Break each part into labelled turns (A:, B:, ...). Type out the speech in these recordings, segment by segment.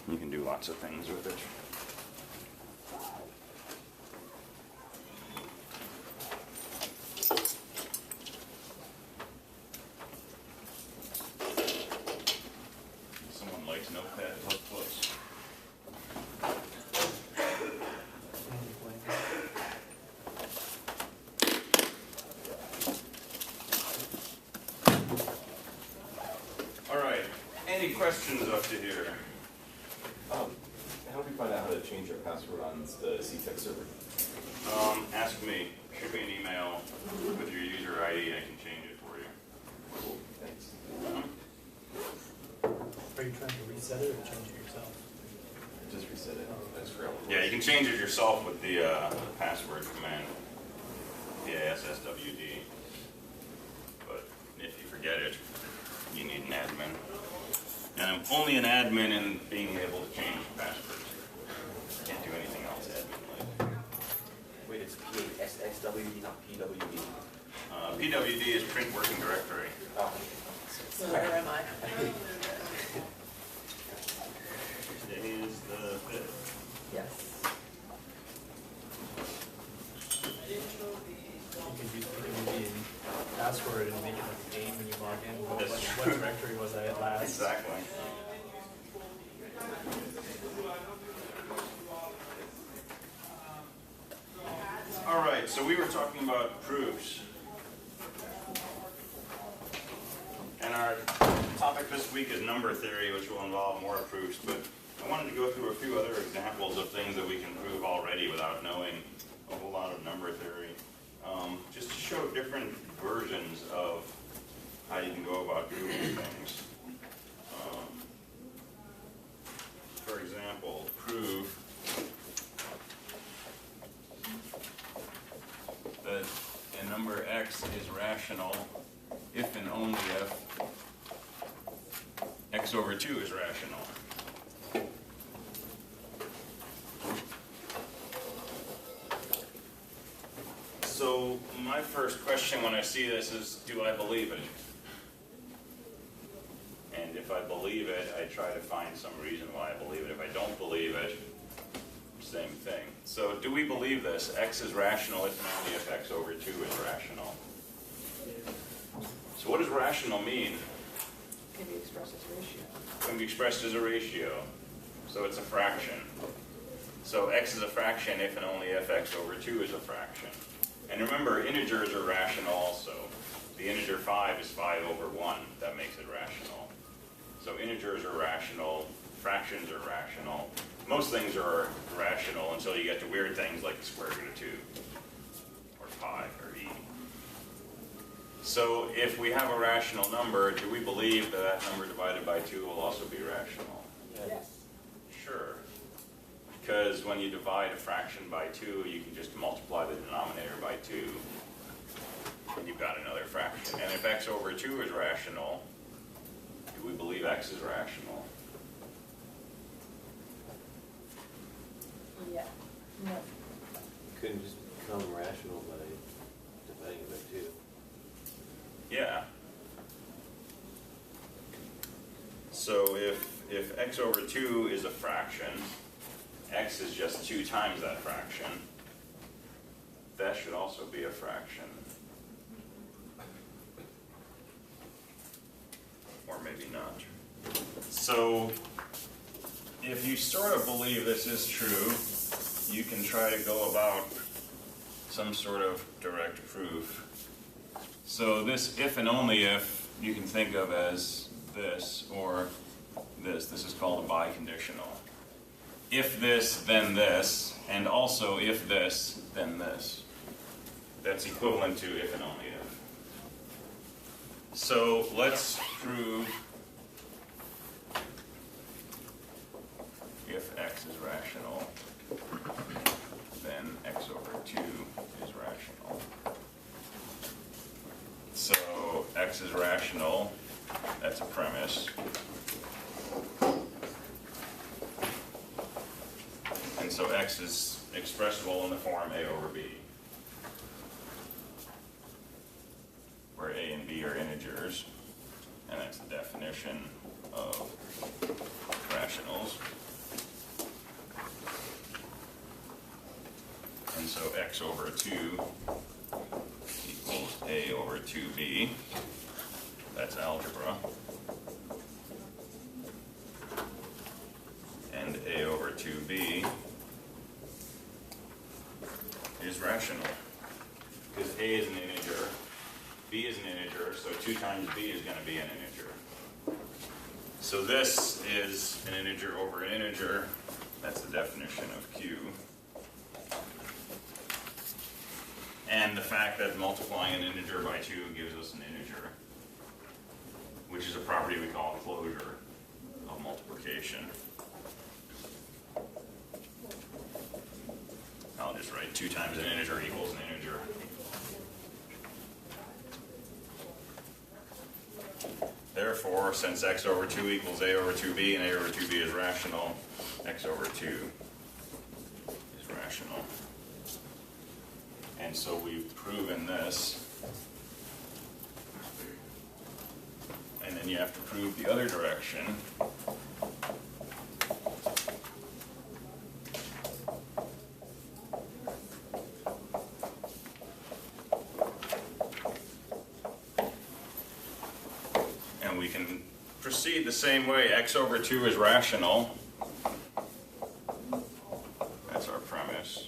A: You can do lots of things with it. Someone likes Notepad ++. All right. Any questions up to here?
B: How do we find out how to change our password on the CTEC server?
A: Ask me. Shoot me an email with your user ID. I can change it for you.
B: Cool, thanks.
C: Are you trying to reset it or change it yourself?
B: Just reset it. That's correct.
A: Yeah, you can change it yourself with the password command. PASSWD. But if you forget it, you need an admin. And I'm only an admin in being able to change passwords. Can't do anything else admin-like.
D: Wait, it's PASSWD, not PWD.
A: PWD is print working directory.
D: Oh.
E: So where am I?
A: Today is the 5th.
E: Yes.
C: You can use PWD password and make it like a game when you log in.
A: That's
C: What
A: true.
C: directory was I at last?
A: Exactly. All right, so we were talking about proofs. And our topic this week is number theory, which will involve more proofs, but I wanted to go through a few other examples of things that we can prove already without knowing a whole lot of number theory. Just to show different versions of how you can go about proving things. For example, prove that a number x is rational if and only if x over 2 is rational. So my first question when I see this is, do I believe it? And if I believe it, I try to find some reason why I believe it. If I don't believe it, same thing. So do we believe this? X is rational if and only if x over 2 is rational. So what does rational mean?
E: Can be expressed as ratio.
A: It can be expressed as a ratio. So it's a fraction. So x is a fraction if and only if x over 2 is a fraction. And remember, integers are rational also. The integer 5 is 5 over 1. That makes it rational. So integers are rational. Fractions are rational. Most things are rational until you get to weird things like the square root of 2 or pi or e. So if we have a rational number, do we believe that that number divided by 2 will also be rational?
E: Yes.
A: Sure. Because when you divide a fraction by 2, you can just multiply the denominator by 2, and you've got another fraction. And if x over 2 is rational, do we believe x is rational?
E: Yeah. No.
D: Couldn't just become rational by dividing by 2.
A: Yeah. So if x over 2 is a fraction, x is just 2 times that fraction, that should also be a fraction. Or maybe not. So if you sort of believe this is true, you can try to go about some sort of direct proof. So this if and only if you can think of as this or this. This is called a biconditional. If this, then this, and also if this, then this. That's equivalent to if and only if. So let's prove if x is rational, then x over 2 is rational. So x is rational, that's a premise. And so x is expressible in the form a over b, where a and b are integers, and that's the definition of rationals. x over 2 equals a over 2b. That's algebra. And a over 2b is rational. Because a is an integer, b is an integer, so 2 times b is going to be an integer. So this is an integer over an integer. That's the definition of Q. And the fact that multiplying an integer by 2 gives us an integer, which is a property we call closure of multiplication. I'll just write 2 times an integer equals an integer. Therefore, since x over 2 equals a over 2b and a over 2b is rational, x over 2 is rational. And so we've proven this. And then you have to prove the other direction. And we can proceed the same way. X over 2 is rational. That's our premise.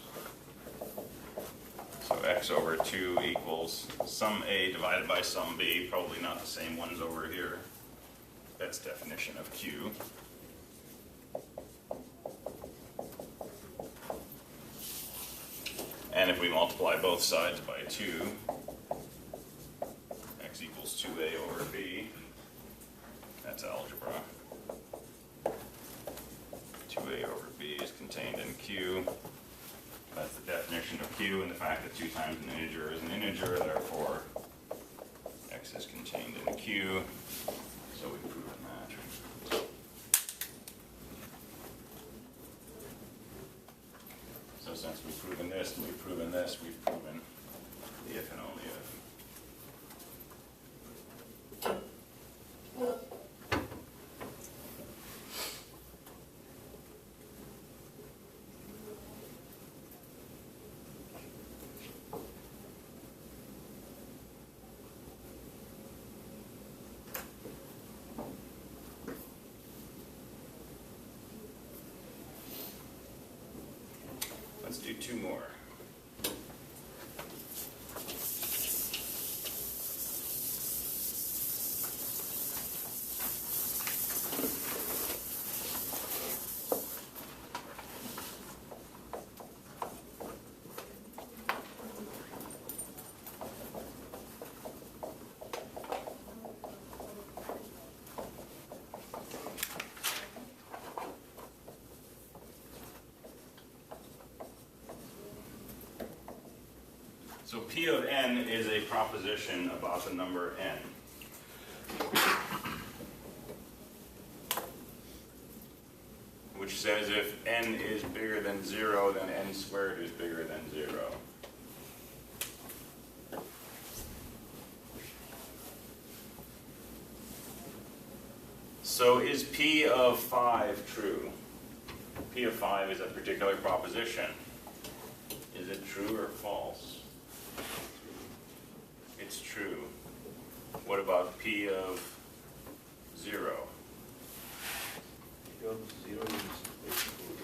A: So x over 2 equals some a divided by some b, probably not the same ones over here. That's definition of Q. And if we multiply both sides by 2, x equals 2a over b. That's algebra. 2a over b is contained in Q. That's the definition of Q, and the fact that 2 times an integer is an integer, therefore x is contained in Q. So we've proven that. So since we've proven this and we've proven this, we've proven the if and only if. Let's do 2 more. So P of n is a proposition about the number n. Which says if n is bigger than 0, then n squared is bigger than 0. So is P of 5 true? P of 5 is a particular proposition. Is it true or false? It's true. What about P of 0?
D: P of 0 is basically,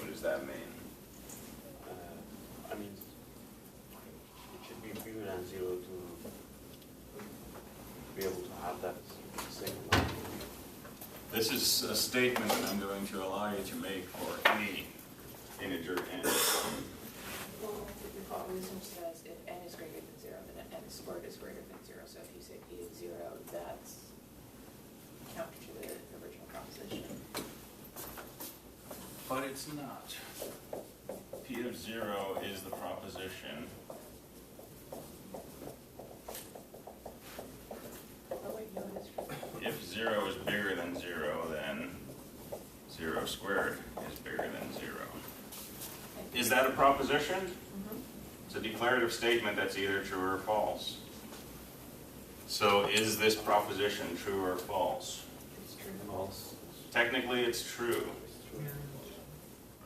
A: What does that mean?
D: I mean, it should be bigger than 0 to be able to have that second line.
A: This is a statement that I'm going to allow you to make for any integer n.
E: Well, the proposition says if n is greater than 0, then n squared is greater than 0. So if you say p is 0, that's counter to the original proposition.
A: But it's not. P of 0 is the proposition.
E: Oh wait, no, it is true.
A: If 0 is bigger than 0, then 0 squared is bigger than 0. Is that a proposition?
E: Mm-hmm.
A: It's a declarative statement that's either true or false. So is this proposition true or false?
E: It's true.
D: False.
A: Technically it's true,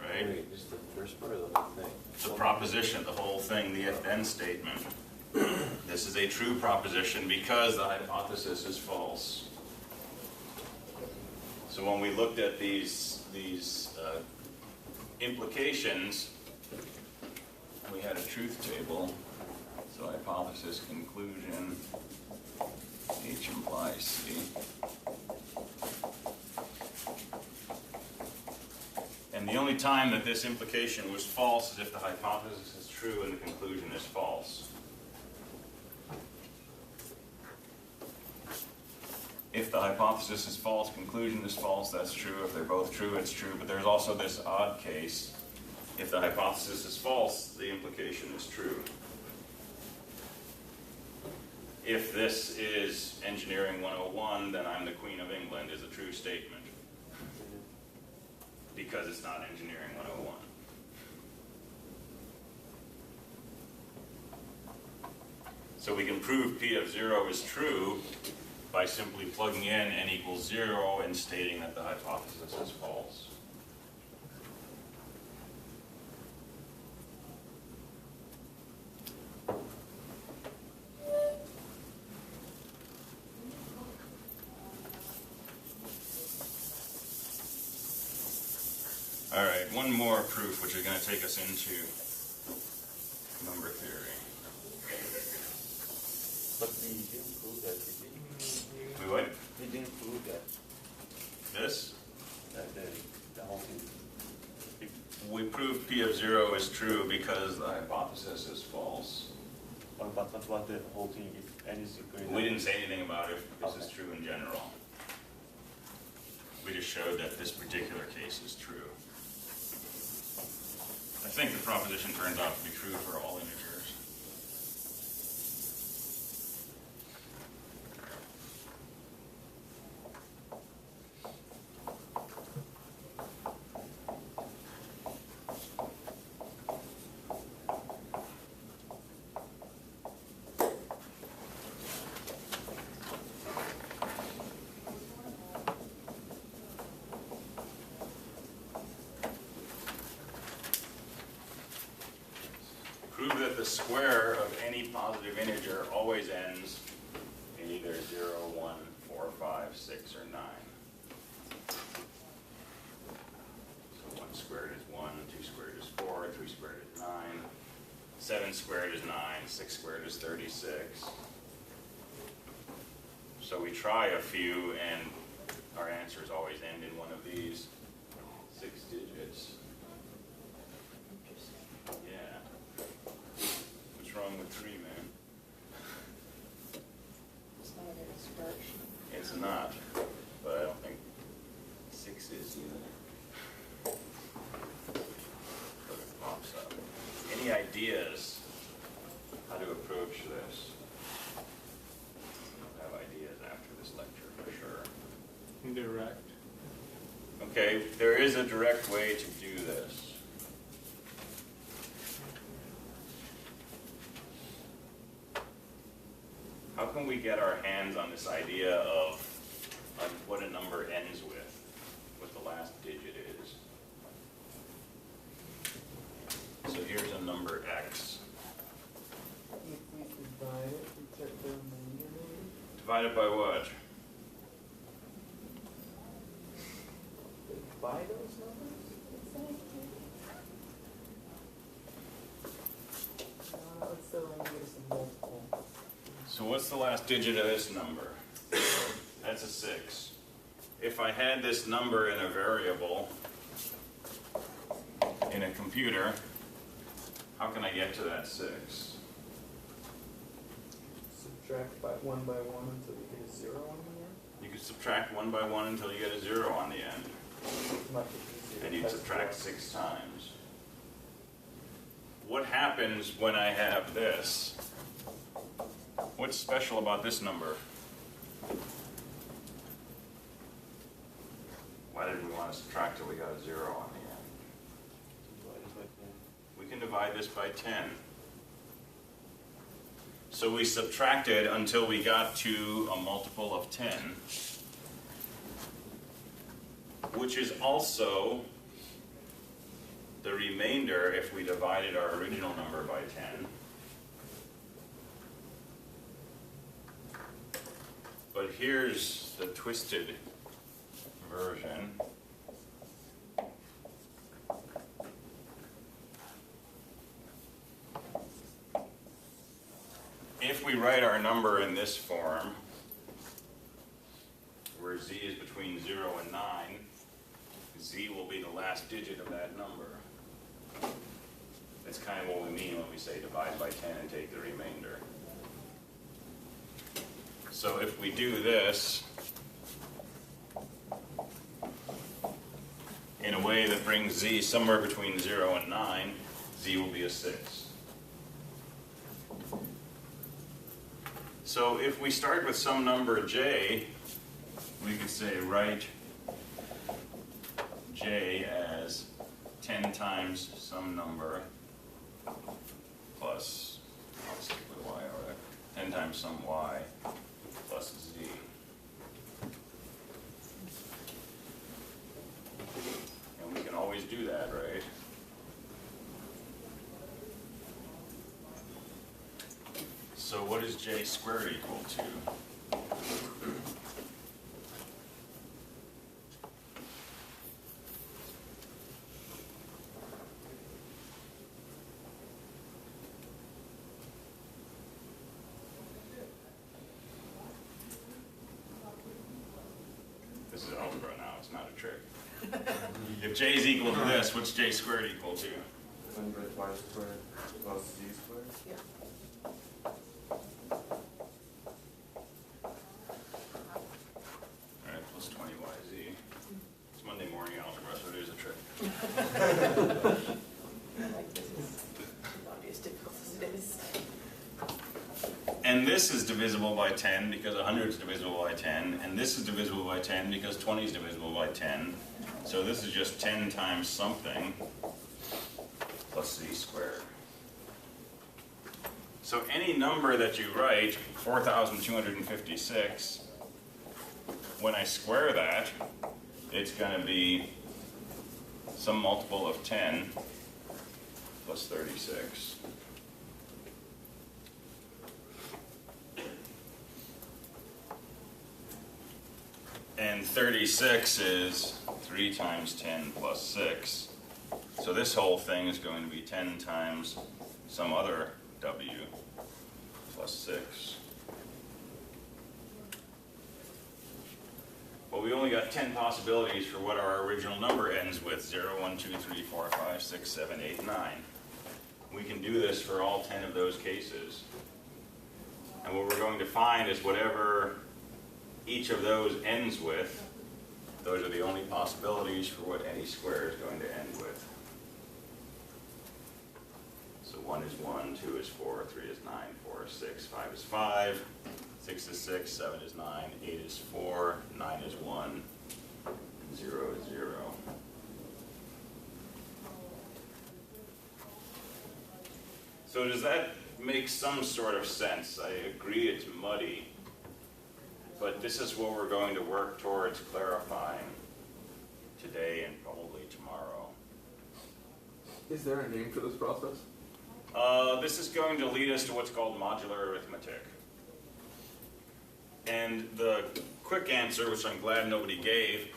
A: right?
D: Wait, just the first part of the whole thing?
A: The proposition, the whole thing, the if-then statement. This is a true proposition because the hypothesis is false. So when we looked at these implications, we had a truth table. So hypothesis, conclusion, H implies C. And the only time that this implication was false is if the hypothesis is true and the conclusion is false. If the hypothesis is false, conclusion is false, that's true. If they're both true, it's true. But there's also this odd case. If the hypothesis is false, the implication is true. If this is Engineering 101, then I'm the Queen of England is a true statement. Because it's not Engineering 101. So we can prove P of 0 is true by simply plugging in n equals 0 and stating that the hypothesis is false. All right, one more proof, which is going to take us into number theory.
F: But we didn't prove that, did we?
A: We what?
F: We didn't prove that,
A: This?
F: the whole thing.
A: We proved P of 0 is true because the hypothesis is false.
F: But what about the whole thing, if n is equal?
A: We didn't say anything about if this is true in general. We just showed that this particular case is true. I think the proposition turns out to be true for all integers. Prove that the square of any positive integer always ends in either 0, 1, 4, 5, 6, or 9. So 1 squared is 1, 2 squared is 4, 3 squared is 9, 7 squared is 9, 6 squared is 36. So we try a few and our answers always end in one of these 6 digits. Yeah. What's wrong with 3, man?
E: It's not a very square sheet.
A: It's not, but I don't think 6 is either. But it pops up. Any ideas how to approach this? I'll have ideas after this lecture for sure.
C: Indirect.
A: Okay, there is a direct way to do this. How can we get our hands on this idea of what a number ends with, what the last digit is? So here's a number x.
G: If we divide it, we check the remainder maybe?
A: Divided by what?
G: By those numbers? Let's say we get some multiple.
A: So what's the last digit of this number? That's a 6. If I had this number in a variable in a computer, how can I get to that 6?
G: Subtract by one until you get a 0 on the end.
A: You could subtract 1 by 1 until you get a 0 on the end.
G: Much easier to
A: And you'd
G: test
A: subtract
G: for.
A: 6 times. What happens when I have this? What's special about this number? Why did we want to subtract till we got a 0 on the end? We can divide this by 10. So we subtracted until we got to a multiple of 10, which is also the remainder if we divided our original number by 10. But here's the twisted version. If we write our number in this form, where z is between 0 and 9, z will be the last digit of that number. That's kind of what we mean when we say divide by 10 and take the remainder. So if we do this in a way that brings z somewhere between 0 and 9, z will be a 6. So if we start with some number j, we could say write j as 10 times some number plus, I'll stick with y, or 10 times some y plus z. And we can always do that, right? So what is j squared equal to? This is algebra now, it's not a trick. If j is equal to this, what's j squared equal to?
F: 100y squared plus z squared.
E: Yeah.
A: Alright, plus 20yz. It's Monday morning algebra, so it is a trick.
E: Like this is not as difficult as it is.
A: And this is divisible by 10 because 100 is divisible by 10, and this is divisible by 10 because 20 is divisible by 10. So this is just 10 times something plus z squared. So any number that you write, 4,256, when I square that, it's going to be some multiple of 10 plus 36. And 36 is 3 times 10 plus 6. So this whole thing is going to be 10 times some other w plus 6. Well, we only got 10 possibilities for what our original number ends with. 0, 1, 2, 3, 4, 5, 6, 7, 8, 9. We can do this for all 10 of those cases. And what we're going to find is whatever each of those ends with, those are the only possibilities for what any square is going to end with. So 1 is 1, 2 is 4, 3 is 9, 4 is 6, 5 is 5, 6 is 6, 7 is 9, 8 is 4, 9 is 1, 0 is 0. So does that make some sort of sense? I agree it's muddy, but this is what we're going to work towards clarifying today and probably tomorrow.
H: Is there a name for this process?
A: This is going to lead us to what's called modular arithmetic. And the quick answer, which I'm glad nobody gave,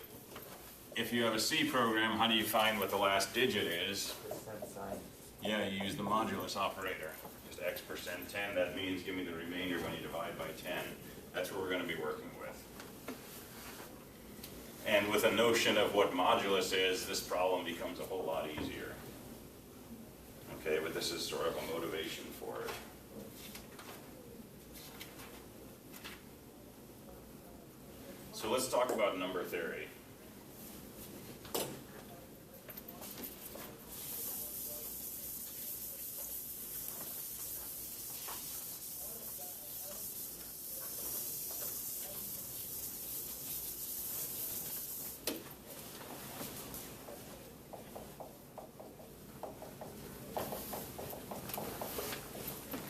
A: if you have a C program, how do you find what the last digit is?
C: Percent sign.
A: Yeah, you use the modulus operator. Just x percent 10, that means give me the remainder when you divide by 10. That's what we're going to be working with. And with a notion of what modulus is, this problem becomes a whole lot easier. Okay, but this is sort of a motivation for it. So let's talk about number theory.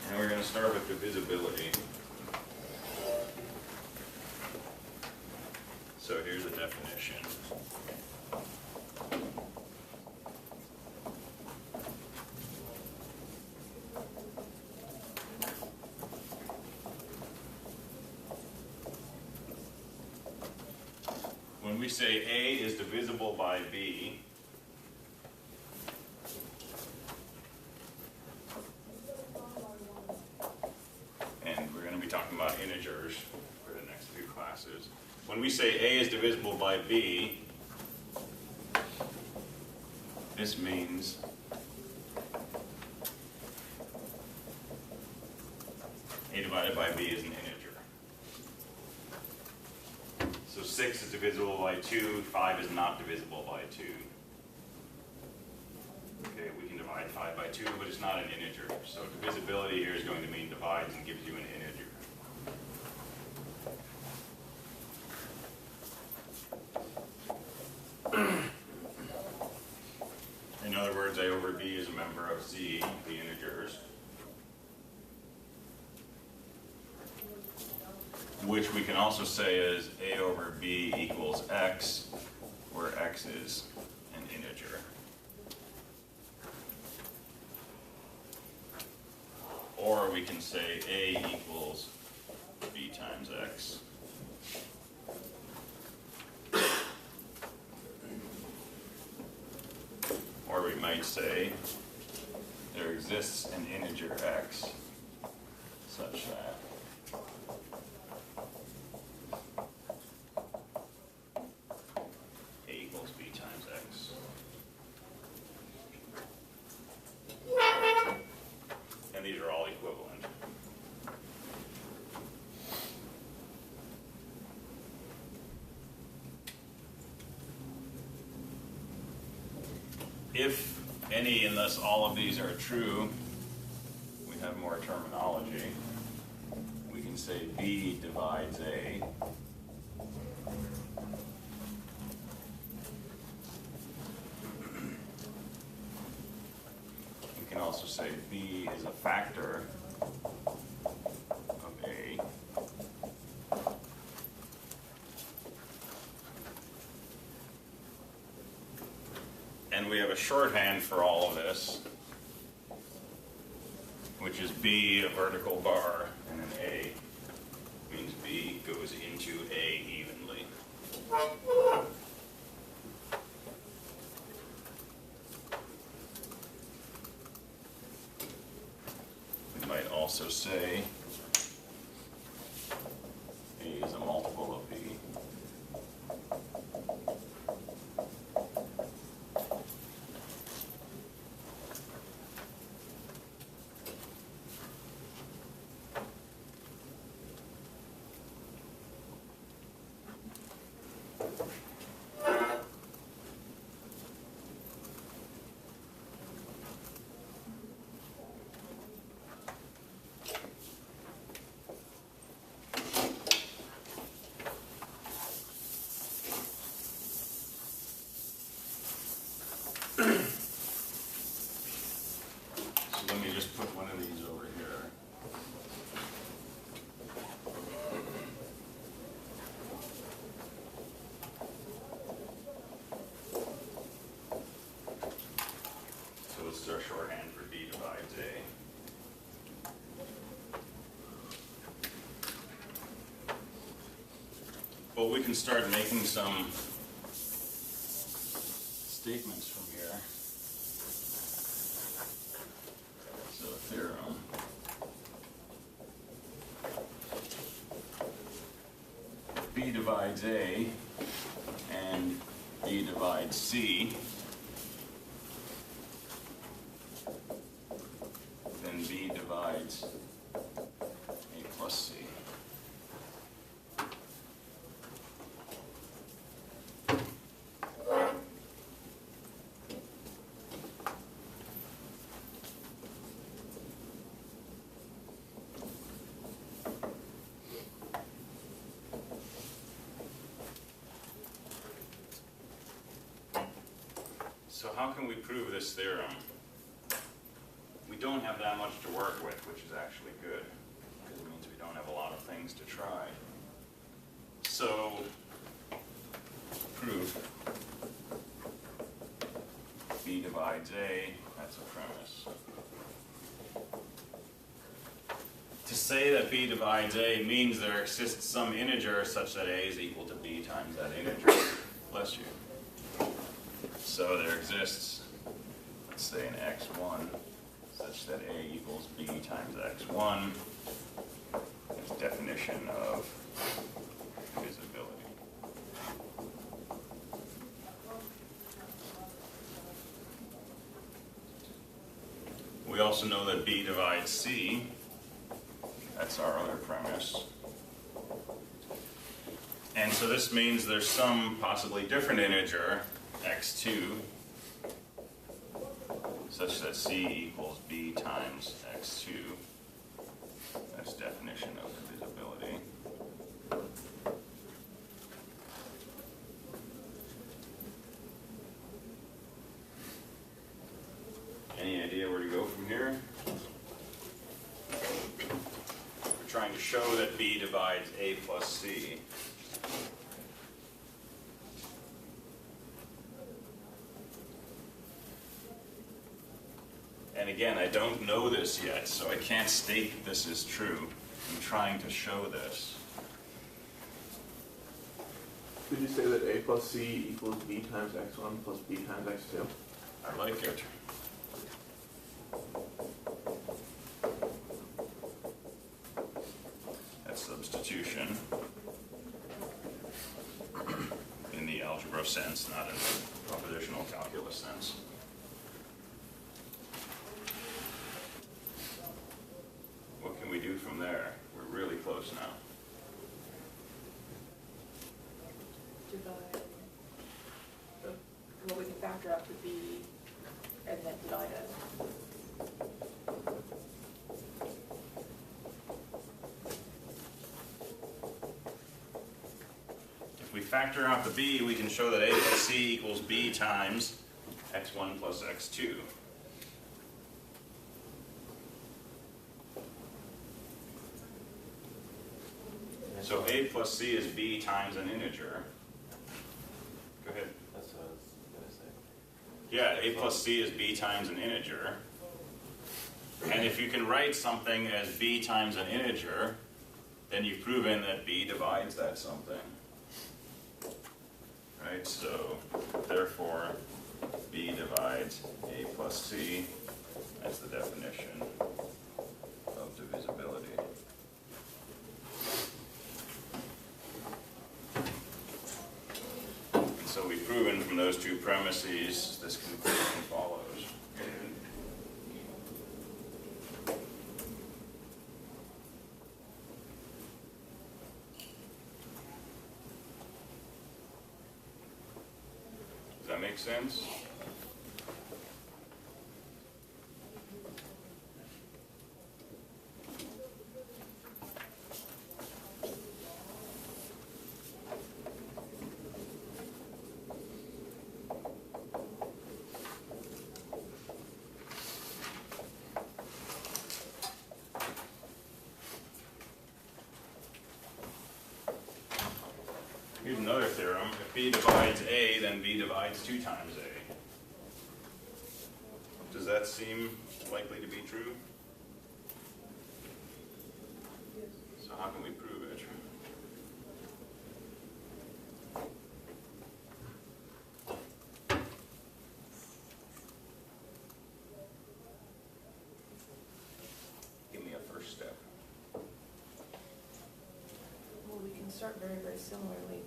A: And we're going to start with divisibility. So here's a definition. we say A is divisible by B, and we're going to be talking about integers for the next few classes. When we say A is divisible by B, this means A divided by B is an integer. So 6 is divisible by 2, 5 is not divisible by 2. Okay, we can divide 5 by 2, but it's not an integer. So divisibility here is going to mean divides and gives you an integer. In other words, A over B is a member of Z, the integers, which we can also say is A over B equals X, where X is an integer. Or we can say A equals B times X. Or we might say there exists an integer X such that A equals B times X. And these are all equivalent. If any and thus all of these are true, we have more terminology. We can say B divides A. We can also say B is a factor of A. And we have a shorthand for all of this, which is B, a vertical bar, and an A. Means B goes into A evenly. We might also say A is a multiple of B. So let me just put one of these over here. So this is our shorthand for B divides A. But we can start making some statements from here. So theorem. If B divides A and B divides C, then B divides A plus C. So how can we prove this theorem? We don't have that much to work with, which is actually good, because it means we don't have a lot of things to try. So, proof B divides A, that's a premise. To say that B divides A means there exists some integer such that A is equal to B times that integer. exists, let's say an x1, such that A equals B times x1, is definition of divisibility. We also know that B divides C. That's our other premise. And so this means there's some possibly different integer, x2, such that C equals B times x2. That's definition of divisibility. Any idea where to go from here? We're trying to show that B divides A plus C. And again, I don't know this yet, so I can't state this is true. I'm trying to show this.
H: Did you say that A plus C equals B times x1 plus B times x2?
A: I like it. That's substitution in the algebra sense, not in the propositional calculus sense. What can we do from there? We're really close now.
E: Divide, well, we can factor out the B and then divide it.
A: If we factor out the B, we can show that A plus C equals B times x1 plus x2. So A plus C is B times an integer. Go ahead.
D: That's what I was gonna say.
A: Yeah, A plus C is B times an integer. And if you can write something as B times an integer, then you've proven that B divides that something. Right, so therefore B divides A plus C. That's the definition of divisibility. And so we've proven from those two premises this conclusion follows. Does that make sense? Here's another theorem. If B divides A, then B divides 2 times A. Does that seem likely to be true? So how can we prove it? Give me a first step.
E: Well, we can start very, very similarly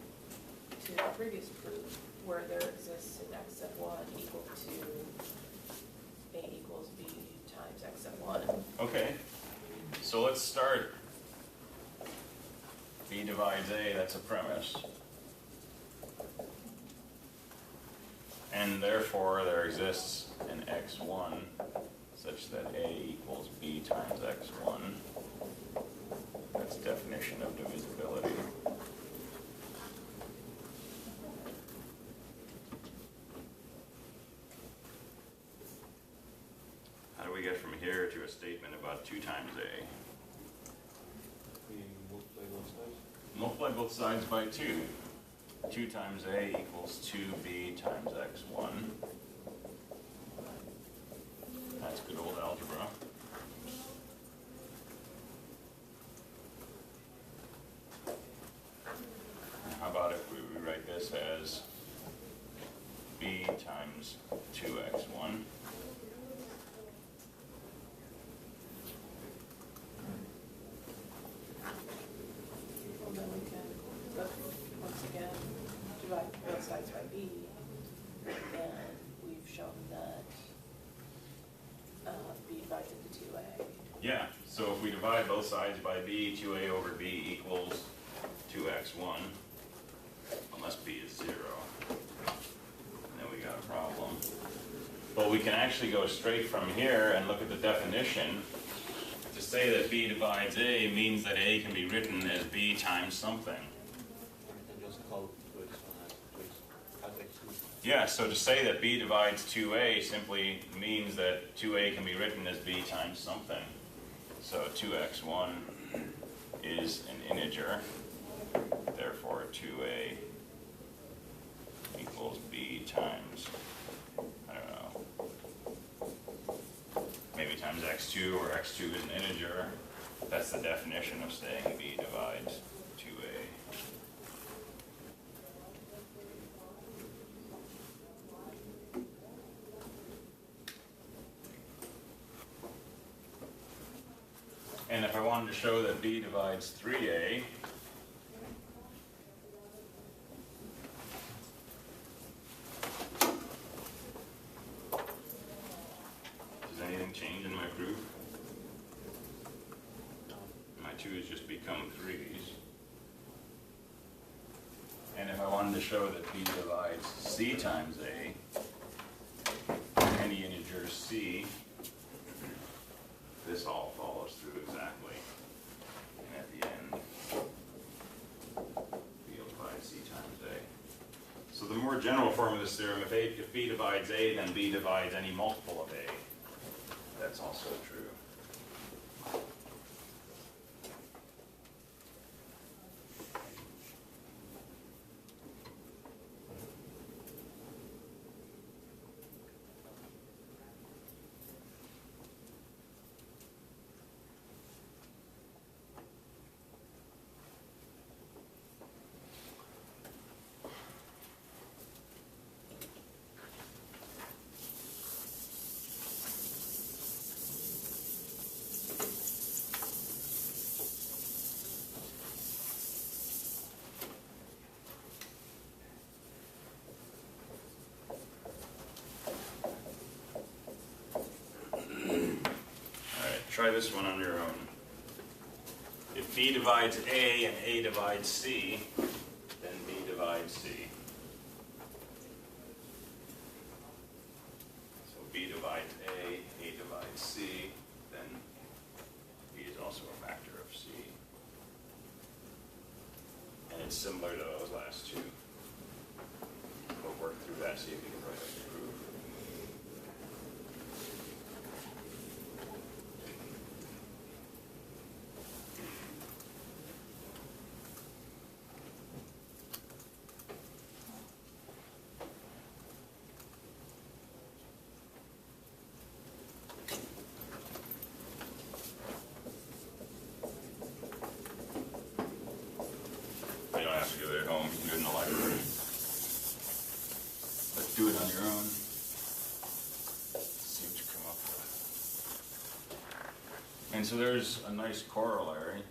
E: to the previous proof, where there exists an x sub 1 equal to A equals B times x sub 1.
A: Okay, so let's start. B divides A, that's a premise. And therefore there exists an x1 such that A equals B times x1. That's definition of divisibility. How do we get from here to a statement about 2 times A?
D: We multiply both sides.
A: Multiply both sides by 2. 2 times A equals 2B times x1. That's good old algebra. How about if we rewrite this as B times 2 2x1.
E: Well, then we can, once again, divide both sides by b, and we've shown that b divides into 2a.
A: Yeah, so if we divide both sides by b, 2a over b equals 2x1, unless b is 0. And then we got a problem. But we can actually go straight from here and look at the definition. To say that b divides a means that a can be written as b times something.
D: And just call 2x1 as x2.
A: Yeah, so to say that b divides 2a simply means that 2a can be written as b times something. So 2x1 is an integer, therefore 2a equals b times, I don't know, maybe times x2, or x2 is an integer. That's the definition of saying b divides 2a. And if I wanted to show that b divides 3a, does anything change in my proof? My 2's just become 3's. And if I wanted to show that b divides c times a, any integer c, this all follows through exactly. And at the end, b will divide c times a. So the more general form of this theorem, if b divides a, then b divides any multiple of a. That's also true. Try this one on your own. If b divides a and a divides c, then b divides c. So b divides a divides c, then b is also a factor of c. And it's similar to those last two. We'll work through that, see if you can write up the proof. You don't have to do it at home, you can do it in the library. But do it on your own. See what you come up with. And so there's a nice corollary.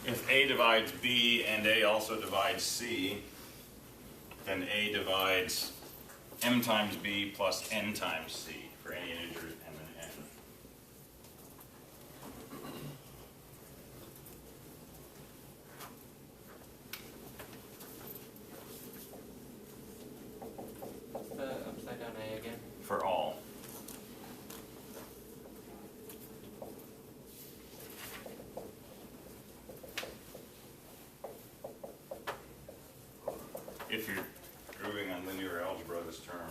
A: If a divides b and a also divides c, then a divides m times b plus n times c for any integers m and n.
C: Upside down A again.
A: For all. this term.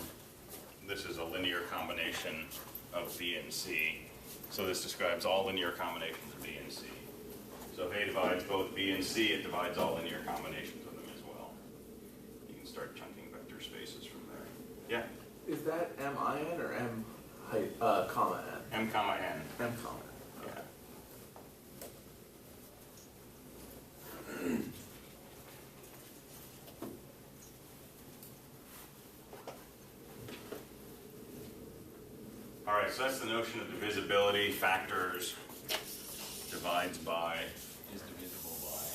A: This is a linear combination of B and C. So this describes all linear combinations of B and C. So if A divides both B and C, it divides all linear combinations of them as well. You can start chunking vector spaces from there. Yeah?
H: Is that M-I-N or M comma N?
A: M comma N.
H: M comma N.
A: Yeah. All right, so that's the notion of divisibility, factors, divides by, is divisible by.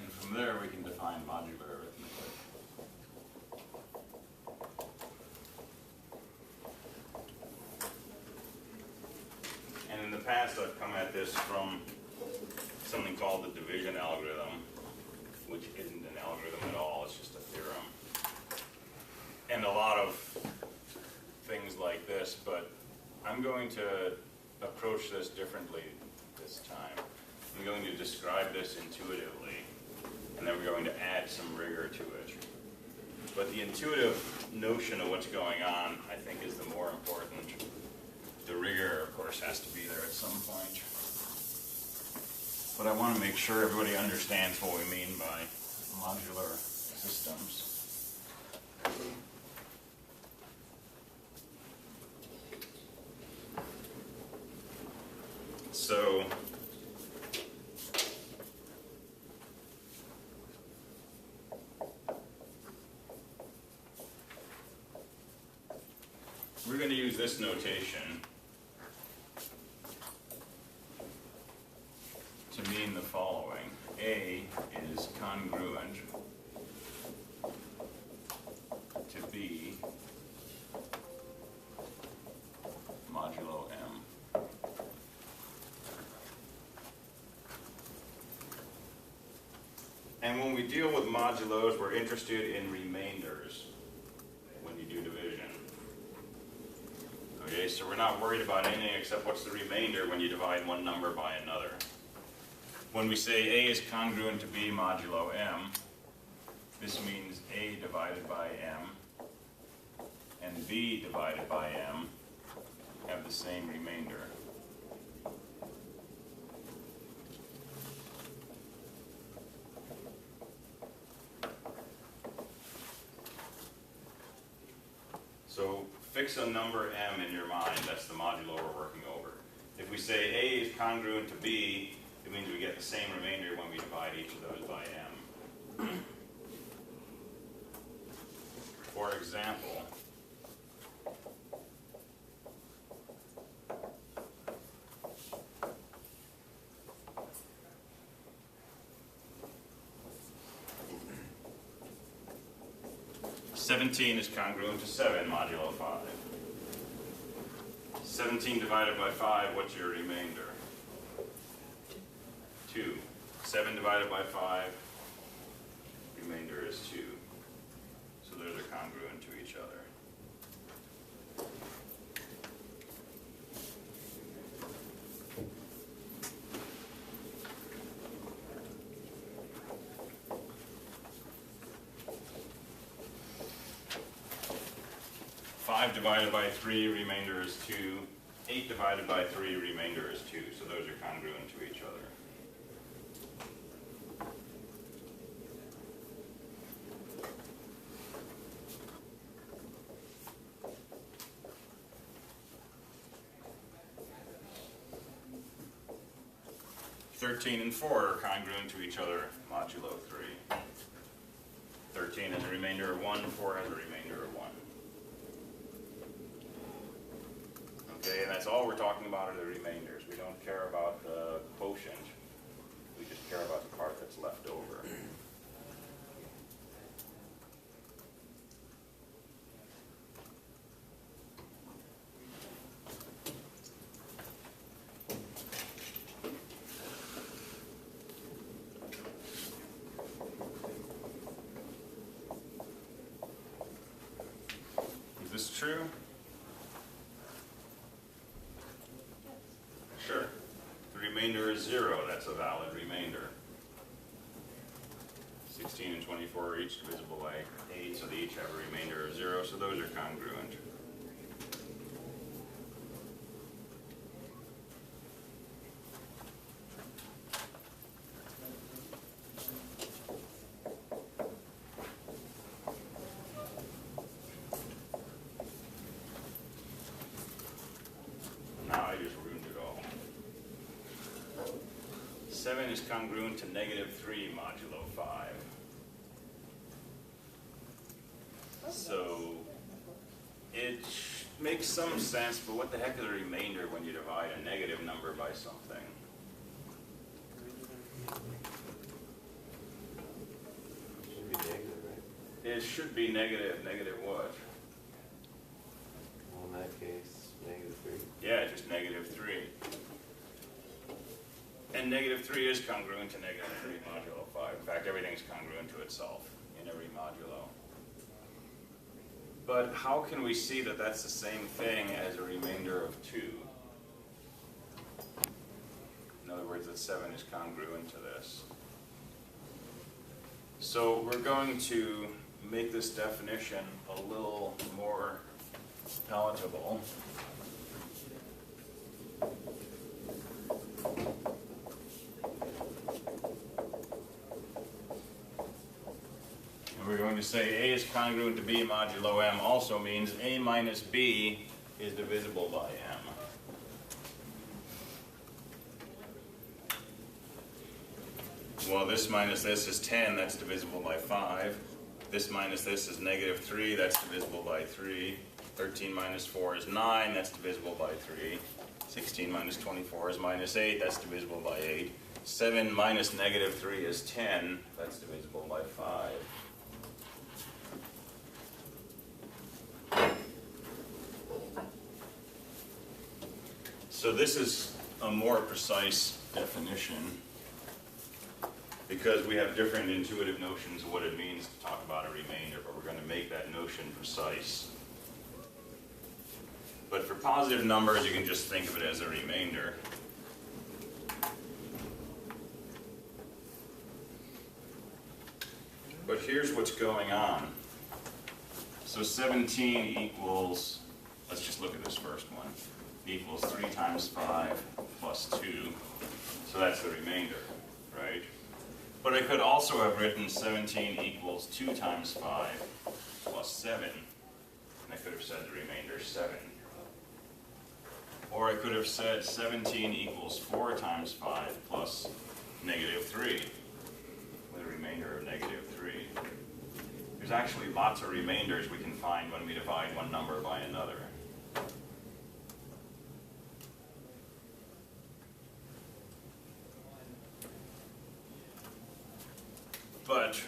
A: And from there we can define modular arithmetic. And in the past I've come at this from something called the division algorithm, which isn't an algorithm at all, it's just a theorem. And a lot of things like this, but I'm going to approach this differently this time. I'm going to describe this intuitively, and then we're going to add some rigor to it. But the intuitive notion of what's going on, I think, is the more important. The rigor, of course, has to be there at some point. But I want to make sure everybody understands what we mean by modular systems. So, we're going to use this notation to mean the following. A is congruent to B modulo M. And when we deal with modulos, we're interested in remainders when you do division. Okay, so we're not worried about anything except what's the remainder when you divide one number by another. When we say A is congruent to B modulo M, this means A divided by M and B divided by M have the same remainder. So fix a number M in your mind, that's the modulo we're working over. If we say A is congruent to B, it means we get the same remainder when we divide each of those by M. For example, $17 is congruent to 7 modulo 5. 17 divided by 5, what's your remainder? 2. 7 divided by 5, remainder is 2. So those are congruent to each other. Five divided by 3, remainder is 2. 8 divided by 3, remainder is 2. So those are congruent to each other. $13 and 4 are congruent to each other modulo 3. 13 has a remainder of 1, 4 has a remainder of 1. Okay, and that's all we're talking about are the remainders. We don't care about the quotient. We just care about the part that's left over. Is this true? Sure. The remainder is 0. That's a valid remainder. 16 and 24 are each divisible by 8, so they each have a remainder of 0, so those are congruent. Now I just ruined it all. 7 is congruent to -3 modulo 5. So it makes some sense, but what the heck is a remainder when you divide a negative number by something?
D: Should be negative, right?
A: It should be negative. Negative what?
D: Well, in that case, -3.
A: Yeah, just -3. And -3 is congruent to -3 modulo 5. In fact, everything's congruent to itself in every modulo. But how can we see that that's the same thing as a remainder of 2? In other words, that 7 is congruent to this. So we're going to make this definition a little more palatable. And we're going to say A is congruent to B modulo M also means A minus B is divisible by M. Well, this minus this is 10, that's divisible by 5. This minus this is -3, that's divisible by 3. 13 minus 4 is 9, that's divisible by 3. 16 minus 24 is -8, that's divisible by 8. 7 minus -3 is 10, that's divisible by 5. So this is a more precise definition because we have different intuitive notions of what it means to talk about a remainder, but we're going to make that notion precise. But for positive numbers, you can just think of it as a remainder. But here's what's going on. So 17 equals, let's just look at this first one, equals 3 times 5 plus 2. So that's the remainder, right? But I could also have written 17 equals 2 times 5 plus 7. And I could have said the remainder is 7. Or I could have said 17 equals 4 times 5 plus -3, with a remainder of -3. There's actually lots of remainders we can find when we divide one number by another. But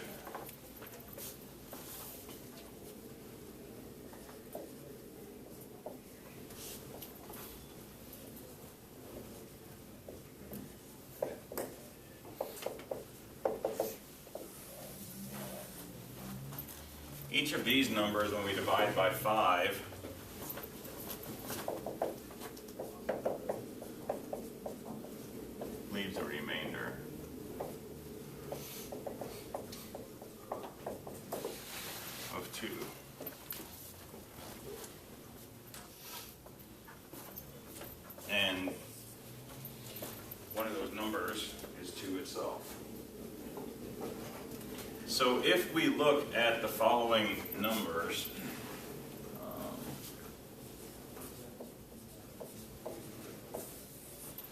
A: each of these numbers, when we divide by 5, leaves a remainder. Of 2. And one of those numbers is 2 itself. So if we look at the following numbers,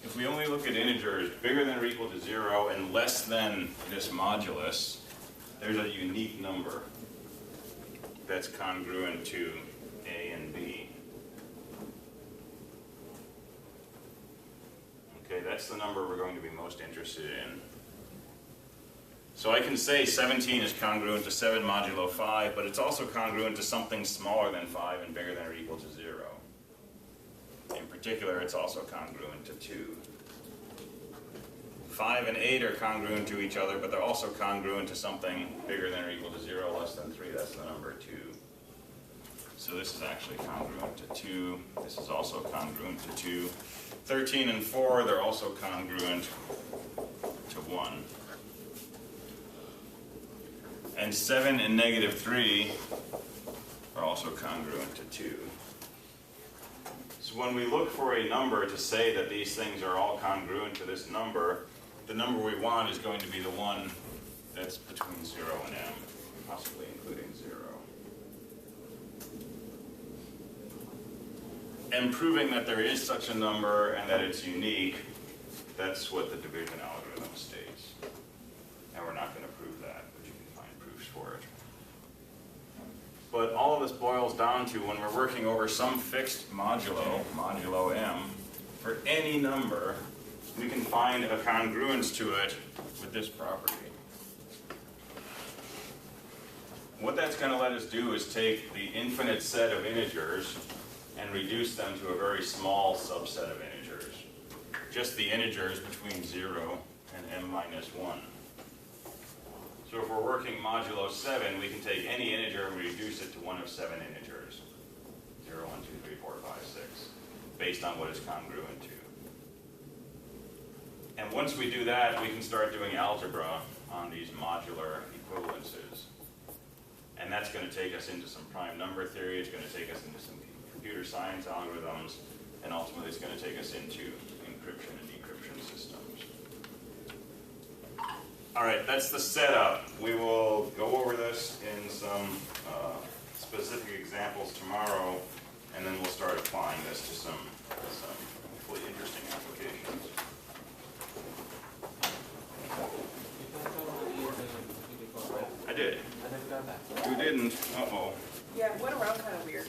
A: if we only look at integers bigger than or equal to 0 and less than this modulus, there's a unique number that's congruent to A and B. Okay, that's the number we're going to be most interested in. So I can say 17 is congruent to 7 modulo 5, but it's also congruent to something smaller than 5 and bigger than or equal to 0. In particular, it's also congruent to 2. 5 and 8 are congruent to each other, but they're also congruent to something bigger than or equal to 0, less than 3. That's the number 2. So this is actually congruent to 2. This is also congruent to 2. 13 and 4, they're also congruent to 1. And 7 and -3 are also congruent to 2. So when we look for a number to say that these things are all congruent to this number, the number we want is going to be the one that's between 0 and m, possibly including 0. And proving that there is such a number and that it's unique, that's what the division algorithm states. And we're not going to prove that, but you can find proofs for it. But all of this boils down to when we're working over some fixed modulo m, for any number, we can find a congruence to it with this property. What that's going to let us do is take the infinite set of integers and reduce them to a very small subset of integers. Just the integers between 0 and m minus 1. So if we're working modulo 7, we can take any integer and reduce it to one of 7 integers. 0, 1, 2, 3, 4, 5, 6, based on what it's congruent to. And once we do that, we can start doing algebra on these modular equivalences. And that's going to take us into some prime number theory, it's going to take us into some computer science algorithms, and ultimately it's going to take us into encryption and decryption systems. All right, that's the setup. We will go over this in some specific examples tomorrow, and then we'll start applying this to some hopefully interesting applications. I did.
G: I never got back.
A: You didn't? Uh-oh.
E: Yeah, it went around kind of weird.